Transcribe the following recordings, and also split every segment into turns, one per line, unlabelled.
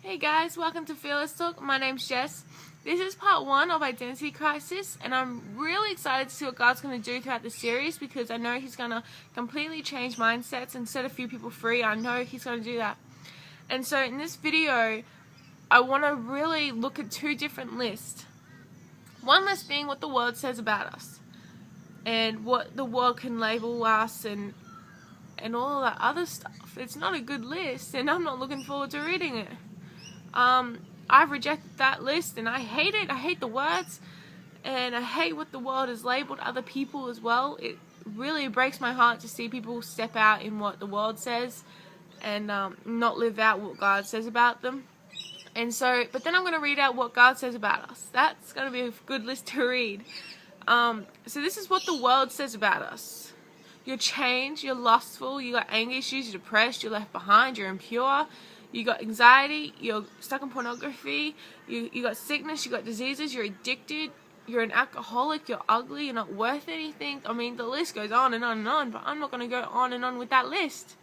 Hey guys, welcome to Fearless Talk. My name's Jess. This is part 1 of Identity Crisis, and I'm really excited to see what God's going to do throughout the series because I know He's going to completely change mindsets and set a few people free. I know He's going to do that. And so in this video, I want to really look at 2 different lists. One list being what the world says about us and what the world can label us and all that other stuff. It's not a good list, and I'm not looking forward to reading it. I've rejected that list and I hate it. I hate the words and I hate what the world has labeled other people as well. It really breaks my heart to see people step out in what the world says and not live out what God says about them. And so, but then I'm going to read out what God says about us. That's going to be a good list to read. So this is what the world says about us. You're changed, you're lustful, you got anger issues, you're depressed, you're left behind, you're impure. You got anxiety, you're stuck in pornography, you got sickness, you got diseases, you're addicted, you're an alcoholic, you're ugly, you're not worth anything. I mean, the list goes on and on and on, but I'm not going to go on and on with that list.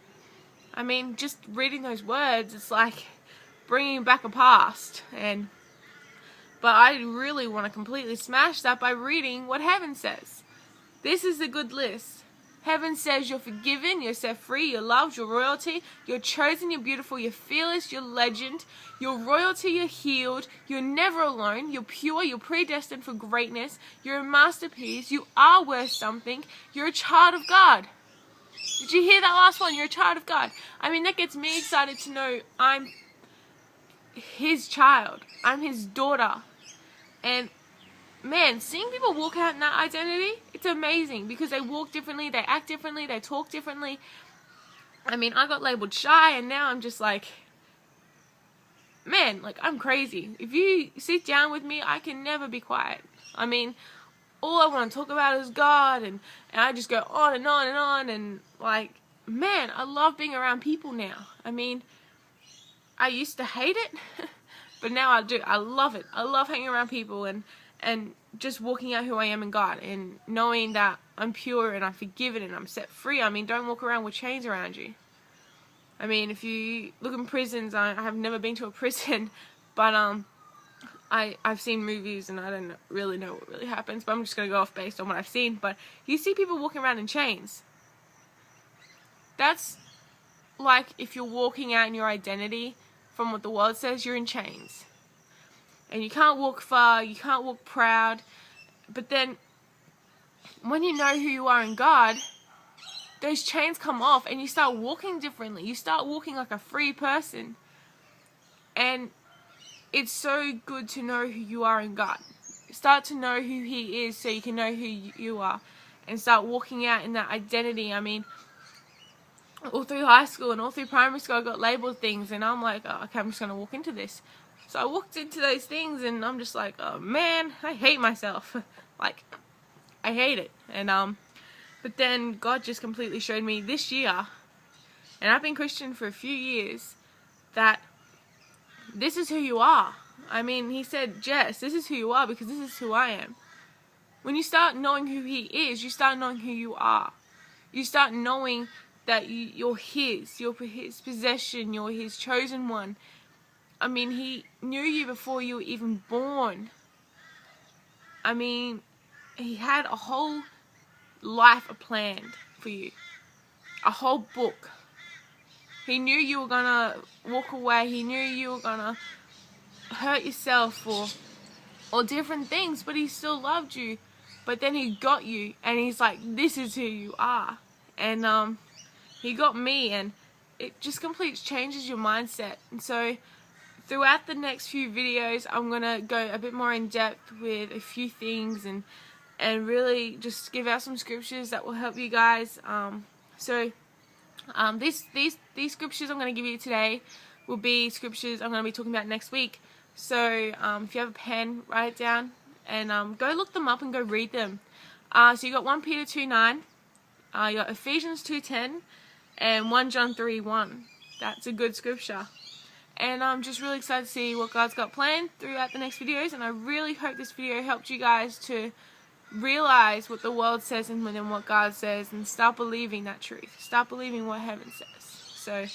I mean, just reading those words, it's like bringing back a past. But I really want to completely smash that by reading what heaven says. This is a good list. Heaven says you're forgiven, you're set free, you're loved, you're royalty, you're chosen, you're beautiful, you're fearless, you're legend, you're royalty, you're healed, you're never alone, you're pure, you're predestined for greatness, you're a masterpiece, you are worth something, you're a child of God. Did you hear that last one? You're a child of God. I mean, that gets me excited to know I'm His child. I'm His daughter. And man, seeing people walk out in that identity, it's amazing because they walk differently, they act differently, they talk differently. I mean, I got labeled shy and now I'm just like, man, like I'm crazy. If you sit down with me, I can never be quiet. I mean, all I want to talk about is God and I just go on and on and on and like, man, I love being around people now. I mean, I used to hate it, but now I do. I love it. I love hanging around people and just walking out who I am in God and knowing that I'm pure and I'm forgiven and I'm set free. I mean, don't walk around with chains around you. I mean, if you look in prisons, I have never been to a prison, but I've seen movies and I don't really know what really happens, but I'm just going to go off based on what I've seen. But you see people walking around in chains. That's like if you're walking out in your identity from what the world says, you're in chains. And you can't walk far, you can't walk proud. But then, when you know who you are in God, those chains come off and you start walking differently. You start walking like a free person. And it's so good to know who you are in God. Start to know who He is so you can know who you are. And start walking out in that identity. I mean, all through high school and all through primary school I got labeled things. And I'm like, oh, okay, I'm just going to walk into this. So I walked into those things and I'm just like, oh man, I hate myself. Like, I hate it. And but then God just completely showed me this year, and I've been Christian for a few years, that this is who you are. I mean, He said, Jess, this is who you are because this is who I am. When you start knowing who He is, you start knowing who you are. You start knowing that you're His possession, you're His chosen one. I mean, He knew you before you were even born. I mean, He had a whole life planned for you. A whole book. He knew you were going to walk away. He knew you were going to hurt yourself or different things, but He still loved you. But then He got you, and He's like, this is who you are. And He got me, and it just completely changes your mindset. And so throughout the next few videos, I'm going to go a bit more in depth with a few things and really just give out some scriptures that will help you guys. These scriptures I'm going to give you today will be scriptures I'm going to be talking about next week. So if you have a pen, write it down and go look them up and go read them. So you got 1 Peter 2:9, you got Ephesians 2:10, and 1 John 3:1. That's a good scripture. And I'm just really excited to see what God's got planned throughout the next videos. And I really hope this video helped you guys to realize what the world says and then what God says. And start believing that truth. Start believing what heaven says. So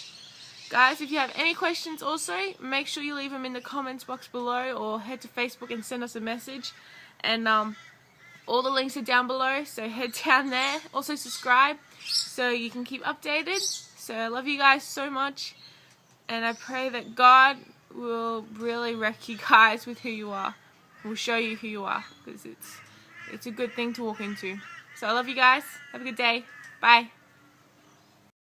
Guys, if you have any questions also, make sure you leave them in the comments box below or head to Facebook and send us a message. And all the links are down below, so head down there. Also subscribe so you can keep updated. So I love you guys so much, and I pray that God will really wreck you guys with who you are. Will show you who you are, because it's a good thing to walk into. So I love you guys. Have a good day. Bye.